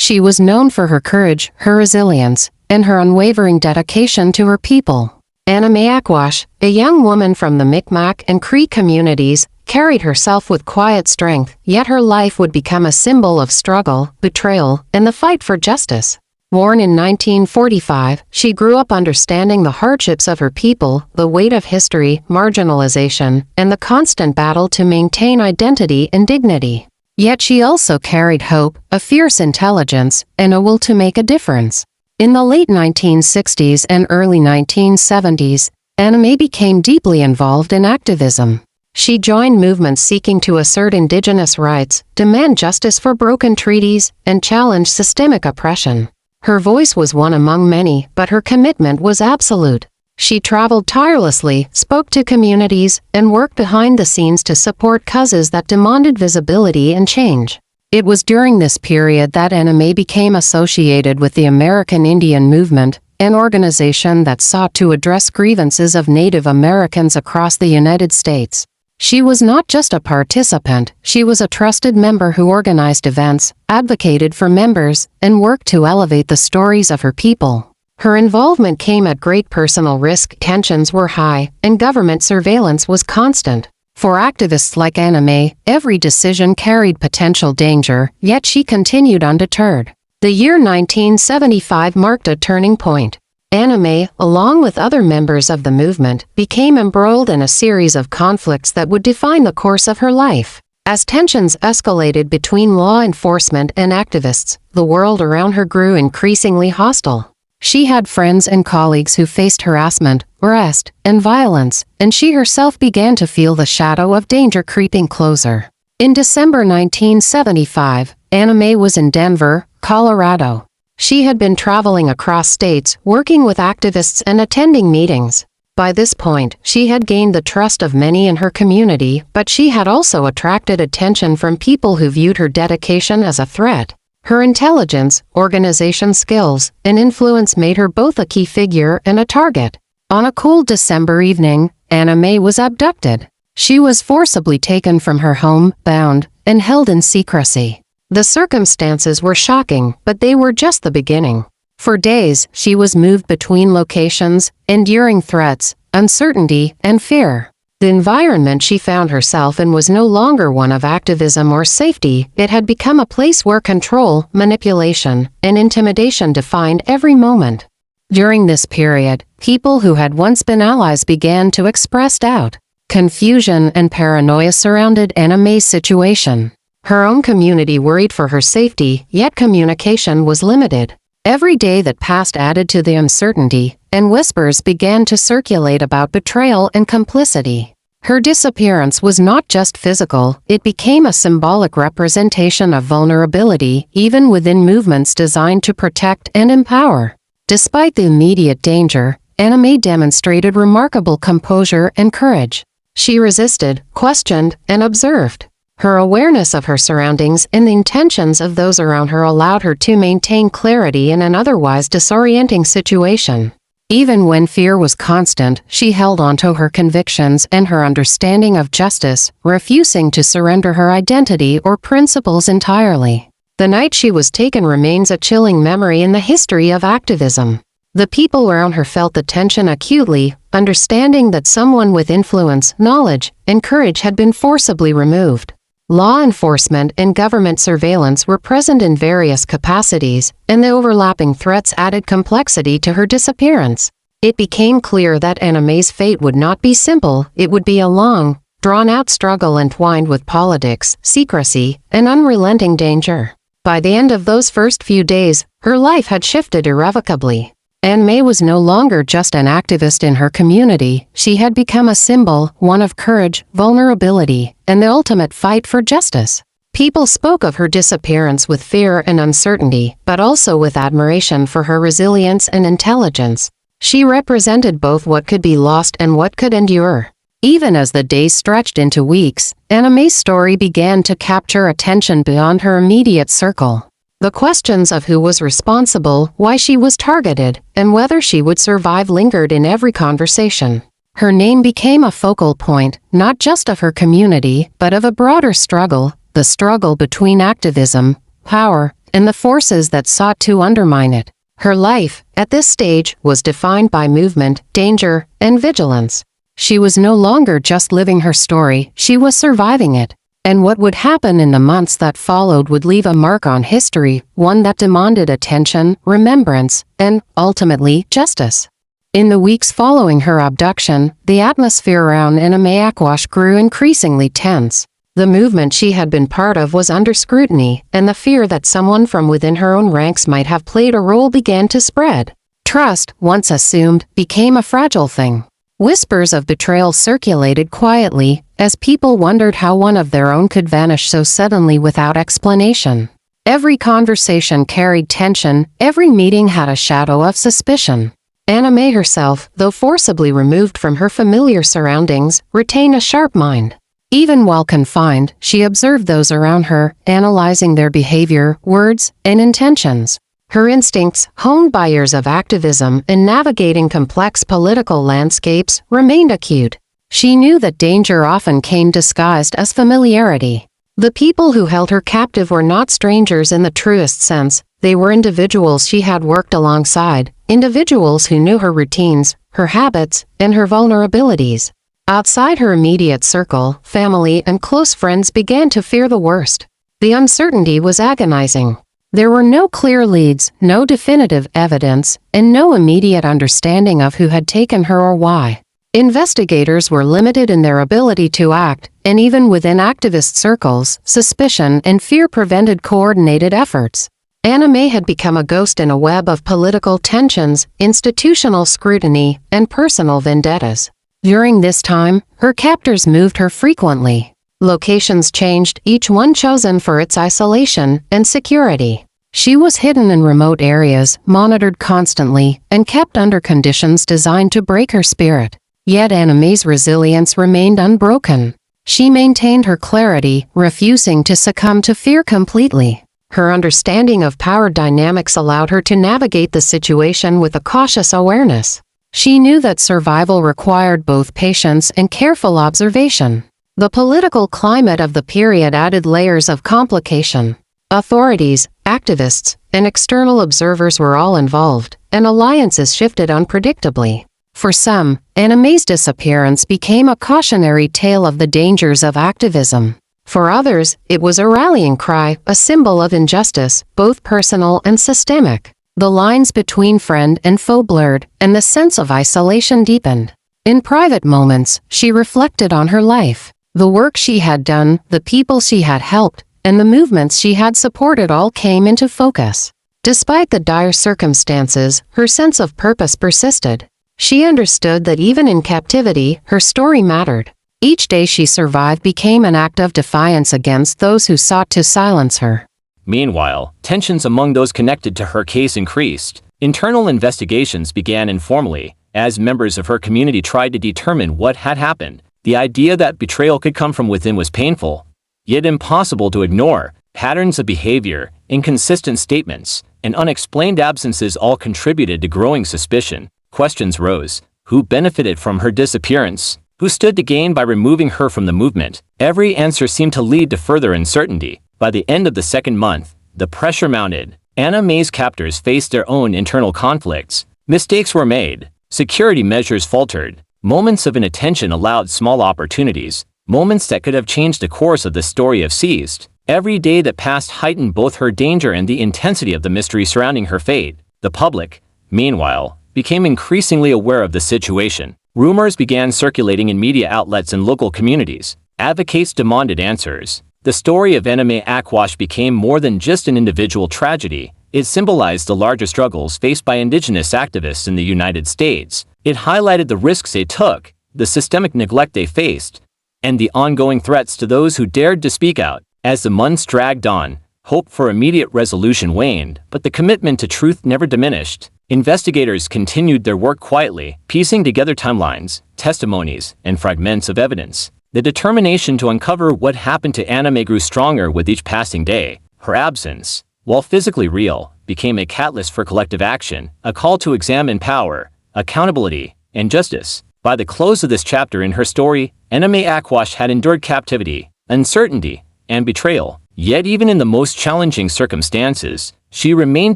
She was known for her courage, her resilience, and her unwavering dedication to her people. Anna Mae Aquash, a young woman from the Mi'kmaq and Cree communities, carried herself with quiet strength, yet her life would become a symbol of struggle, betrayal, and the fight for justice. Born in 1945, she grew up understanding the hardships of her people, the weight of history, marginalization, and the constant battle to maintain identity and dignity. Yet she also carried hope, a fierce intelligence, and a will to make a difference. In the late 1960s and early 1970s, Anna Mae became deeply involved in activism. She joined movements seeking to assert Indigenous rights, demand justice for broken treaties, and challenge systemic oppression. Her voice was one among many, but her commitment was absolute. She traveled tirelessly, spoke to communities, and worked behind the scenes to support causes that demanded visibility and change. It was during this period that Anna Mae became associated with the American Indian Movement, an organization that sought to address grievances of Native Americans across the United States. She was not just a participant, she was a trusted member who organized events, advocated for members, and worked to elevate the stories of her people. Her involvement came at great personal risk, tensions were high, and government surveillance was constant. For activists like Anna Mae, every decision carried potential danger, yet she continued undeterred. The year 1975 marked a turning point. Anna Mae, along with other members of the movement, became embroiled in a series of conflicts that would define the course of her life. As tensions escalated between law enforcement and activists, the world around her grew increasingly hostile. She had friends and colleagues who faced harassment, arrest, and violence, and she herself began to feel the shadow of danger creeping closer. In December 1975, Anna Mae was in Denver, Colorado. She had been traveling across states, working with activists and attending meetings. By this point, she had gained the trust of many in her community, but she had also attracted attention from people who viewed her dedication as a threat. Her intelligence, organization skills, and influence made her both a key figure and a target. On a cool December evening, Anna Mae was abducted. She was forcibly taken from her home, bound, and held in secrecy. The circumstances were shocking, but they were just the beginning. For days, she was moved between locations, enduring threats, uncertainty, and fear. The environment she found herself in was no longer one of activism or safety. It had become a place where control, manipulation, and intimidation defined every moment. During this period, people who had once been allies began to express doubt. Confusion and paranoia surrounded Anna Mae's situation. Her own community worried for her safety, yet communication was limited. Every day that passed added to the uncertainty, and whispers began to circulate about betrayal and complicity. Her disappearance was not just physical, it became a symbolic representation of vulnerability, even within movements designed to protect and empower. Despite the immediate danger, Anna Mae demonstrated remarkable composure and courage. She resisted, questioned, and observed. Her awareness of her surroundings and the intentions of those around her allowed her to maintain clarity in an otherwise disorienting situation. Even when fear was constant, she held onto her convictions and her understanding of justice, refusing to surrender her identity or principles entirely. The night she was taken remains a chilling memory in the history of activism. The people around her felt the tension acutely, understanding that someone with influence, knowledge, and courage had been forcibly removed. Law enforcement and government surveillance were present in various capacities, and the overlapping threats added complexity to her disappearance. It became clear that Anna Mae's fate would not be simple, it would be a long, drawn-out struggle entwined with politics, secrecy, and unrelenting danger. By the end of those first few days, her life had shifted irrevocably. Anna Mae was no longer just an activist in her community, she had become a symbol, one of courage, vulnerability, and the ultimate fight for justice. People spoke of her disappearance with fear and uncertainty, but also with admiration for her resilience and intelligence. She represented both what could be lost and what could endure. Even as the days stretched into weeks, Anna Mae's story began to capture attention beyond her immediate circle. The questions of who was responsible, why she was targeted, and whether she would survive lingered in every conversation. Her name became a focal point, not just of her community, but of a broader struggle, the struggle between activism, power, and the forces that sought to undermine it. Her life, at this stage, was defined by movement, danger, and vigilance. She was no longer just living her story, she was surviving it. And what would happen in the months that followed would leave a mark on history, one that demanded attention, remembrance, and, ultimately, justice. In the weeks following her abduction, the atmosphere around Anna Mae Aquash grew increasingly tense. The movement she had been part of was under scrutiny, and the fear that someone from within her own ranks might have played a role began to spread. Trust, once assumed, became a fragile thing. Whispers of betrayal circulated quietly, as people wondered how one of their own could vanish so suddenly without explanation. Every conversation carried tension, every meeting had a shadow of suspicion. Anna Mae herself, though forcibly removed from her familiar surroundings, retained a sharp mind. Even while confined, she observed those around her, analyzing their behavior, words, and intentions. Her instincts, honed by years of activism and navigating complex political landscapes, remained acute. She knew that danger often came disguised as familiarity. The people who held her captive were not strangers in the truest sense. They were individuals she had worked alongside, individuals who knew her routines, her habits, and her vulnerabilities. Outside her immediate circle, family and close friends began to fear the worst. The uncertainty was agonizing. There were no clear leads, no definitive evidence, and no immediate understanding of who had taken her or why. Investigators were limited in their ability to act, and even within activist circles, suspicion and fear prevented coordinated efforts. Anna Mae had become a ghost in a web of political tensions, institutional scrutiny, and personal vendettas. During this time, her captors moved her frequently. Locations changed, each one chosen for its isolation and security. She was hidden in remote areas, monitored constantly, and kept under conditions designed to break her spirit. Yet Anna Mae's resilience remained unbroken. She maintained her clarity, refusing to succumb to fear completely. Her understanding of power dynamics allowed her to navigate the situation with a cautious awareness. She knew that survival required both patience and careful observation. The political climate of the period added layers of complication. Authorities, activists, and external observers were all involved, and alliances shifted unpredictably. For some, Anna Mae's disappearance became a cautionary tale of the dangers of activism. For others, it was a rallying cry, a symbol of injustice, both personal and systemic. The lines between friend and foe blurred, and the sense of isolation deepened. In private moments, she reflected on her life. The work she had done, the people she had helped, and the movements she had supported all came into focus. Despite the dire circumstances, her sense of purpose persisted. She understood that even in captivity, her story mattered. Each day she survived became an act of defiance against those who sought to silence her. Meanwhile, tensions among those connected to her case increased. Internal investigations began informally, as members of her community tried to determine what had happened. The idea that betrayal could come from within was painful, yet impossible to ignore. Patterns of behavior, inconsistent statements, and unexplained absences all contributed to growing suspicion. Questions rose. Who benefited from her disappearance? Who stood to gain by removing her from the movement? Every answer seemed to lead to further uncertainty. By the end of the second month, the pressure mounted. Anna Mae's captors faced their own internal conflicts. Mistakes were made. Security measures faltered. Moments of inattention allowed small opportunities. Moments that could have changed the course of the story have ceased. Every day that passed heightened both her danger and the intensity of the mystery surrounding her fate. The public, meanwhile, became increasingly aware of the situation. Rumors began circulating in media outlets and local communities. Advocates demanded answers. The story of Anna Mae Aquash became more than just an individual tragedy. It symbolized the larger struggles faced by Indigenous activists in the United States. It highlighted the risks they took, the systemic neglect they faced, and the ongoing threats to those who dared to speak out. As the months dragged on, hope for immediate resolution waned, but the commitment to truth never diminished. Investigators continued their work quietly, piecing together timelines, testimonies, and fragments of evidence. The determination to uncover what happened to Anna Mae grew stronger with each passing day. Her absence, while physically real, became a catalyst for collective action, a call to examine power, accountability, and justice. By the close of this chapter in her story, Anna Mae Aquash had endured captivity, uncertainty, and betrayal. Yet even in the most challenging circumstances, she remained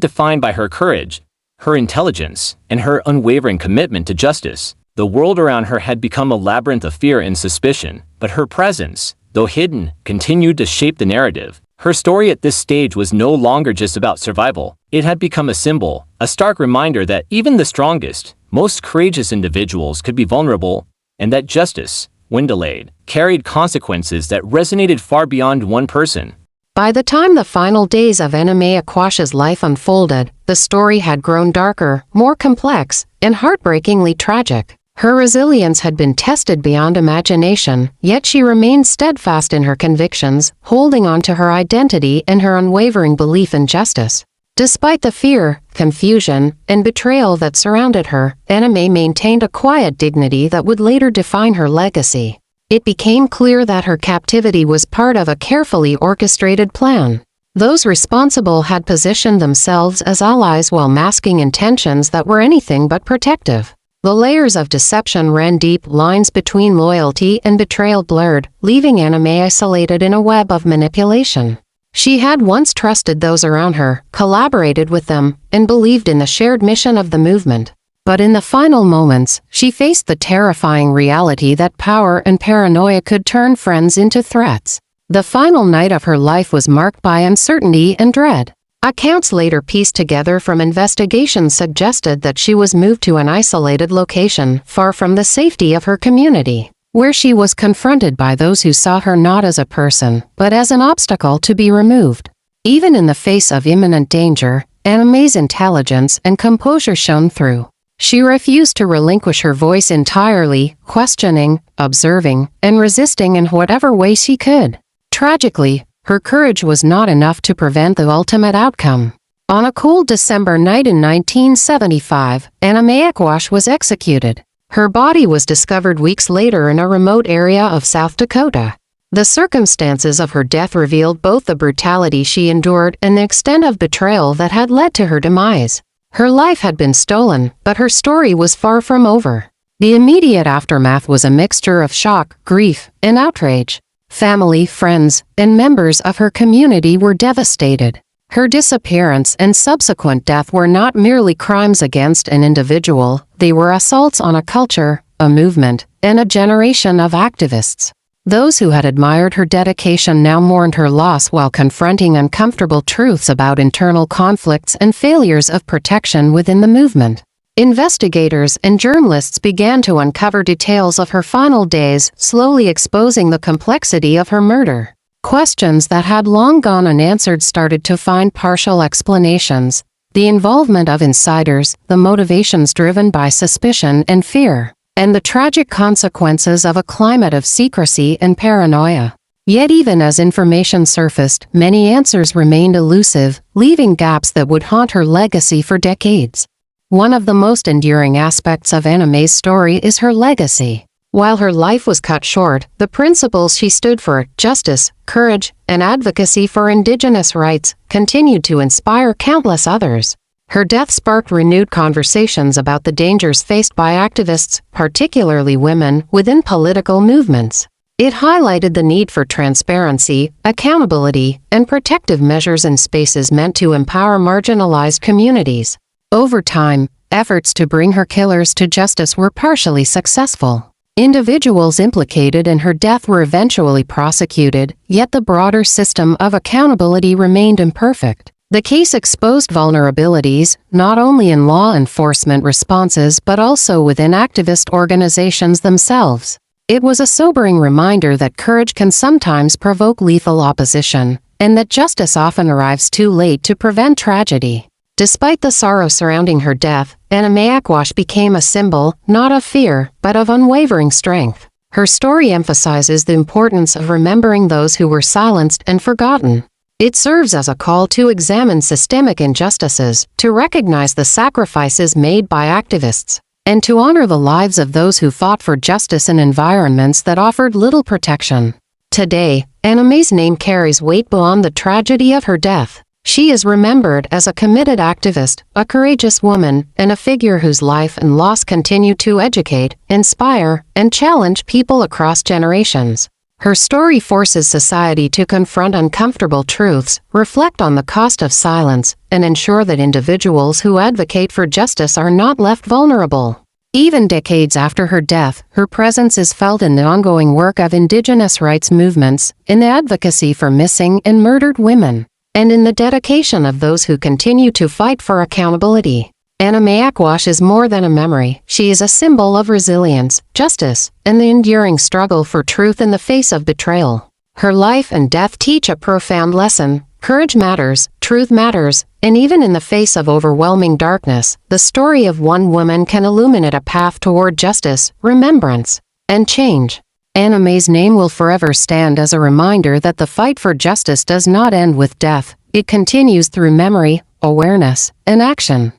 defined by her courage, her intelligence, and her unwavering commitment to justice. The world around her had become a labyrinth of fear and suspicion, but her presence, though hidden, continued to shape the narrative. Her story at this stage was no longer just about survival. It had become a symbol, a stark reminder that even the strongest, most courageous individuals could be vulnerable, and that justice, when delayed, carried consequences that resonated far beyond one person. By the time the final days of Anna Mae Aquash's life unfolded, the story had grown darker, more complex, and heartbreakingly tragic. Her resilience had been tested beyond imagination, yet she remained steadfast in her convictions, holding on to her identity and her unwavering belief in justice. Despite the fear, confusion, and betrayal that surrounded her, Anna Mae maintained a quiet dignity that would later define her legacy. It became clear that her captivity was part of a carefully orchestrated plan. Those responsible had positioned themselves as allies while masking intentions that were anything but protective. The layers of deception ran deep, lines between loyalty and betrayal blurred, leaving Anna Mae isolated in a web of manipulation. She had once trusted those around her, collaborated with them, and believed in the shared mission of the movement. But in the final moments, she faced the terrifying reality that power and paranoia could turn friends into threats. The final night of her life was marked by uncertainty and dread. Accounts later pieced together from investigations suggested that she was moved to an isolated location, far from the safety of her community, where she was confronted by those who saw her not as a person, but as an obstacle to be removed. Even in the face of imminent danger, Anna Mae's intelligence and composure shone through. She refused to relinquish her voice entirely, questioning, observing, and resisting in whatever way she could. Tragically, her courage was not enough to prevent the ultimate outcome. On a cool December night in 1975, Anna Mae Aquash was executed. Her body was discovered weeks later in a remote area of South Dakota. The circumstances of her death revealed both the brutality she endured and the extent of betrayal that had led to her demise. Her life had been stolen, but her story was far from over. The immediate aftermath was a mixture of shock, grief, and outrage. Family, friends, and members of her community were devastated. Her disappearance and subsequent death were not merely crimes against an individual, they were assaults on a culture, a movement, and a generation of activists. Those who had admired her dedication now mourned her loss while confronting uncomfortable truths about internal conflicts and failures of protection within the movement. Investigators and journalists began to uncover details of her final days, slowly exposing the complexity of her murder. Questions that had long gone unanswered started to find partial explanations. The involvement of insiders, the motivations driven by suspicion and fear, and the tragic consequences of a climate of secrecy and paranoia. Yet even as information surfaced, many answers remained elusive, leaving gaps that would haunt her legacy for decades. One of the most enduring aspects of Anna Mae's story is her legacy. While her life was cut short, the principles she stood for, justice, courage, and advocacy for Indigenous rights, continued to inspire countless others. Her death sparked renewed conversations about the dangers faced by activists, particularly women, within political movements. It highlighted the need for transparency, accountability, and protective measures in spaces meant to empower marginalized communities. Over time, efforts to bring her killers to justice were partially successful. Individuals implicated in her death were eventually prosecuted, yet the broader system of accountability remained imperfect. The case exposed vulnerabilities, not only in law enforcement responses but also within activist organizations themselves. It was a sobering reminder that courage can sometimes provoke lethal opposition, and that justice often arrives too late to prevent tragedy. Despite the sorrow surrounding her death, Anna Mae Aquash became a symbol, not of fear, but of unwavering strength. Her story emphasizes the importance of remembering those who were silenced and forgotten. It serves as a call to examine systemic injustices, to recognize the sacrifices made by activists, and to honor the lives of those who fought for justice in environments that offered little protection. Today, Anna Mae's name carries weight beyond the tragedy of her death. She is remembered as a committed activist, a courageous woman, and a figure whose life and loss continue to educate, inspire, and challenge people across generations. Her story forces society to confront uncomfortable truths, reflect on the cost of silence, and ensure that individuals who advocate for justice are not left vulnerable. Even decades after her death, her presence is felt in the ongoing work of Indigenous rights movements, in the advocacy for missing and murdered women, and in the dedication of those who continue to fight for accountability. Anna Mae Aquash is more than a memory. She is a symbol of resilience, justice, and the enduring struggle for truth in the face of betrayal. Her life and death teach a profound lesson. Courage matters, truth matters, and even in the face of overwhelming darkness, the story of one woman can illuminate a path toward justice, remembrance, and change. Anna Mae's name will forever stand as a reminder that the fight for justice does not end with death. It continues through memory, awareness, and action.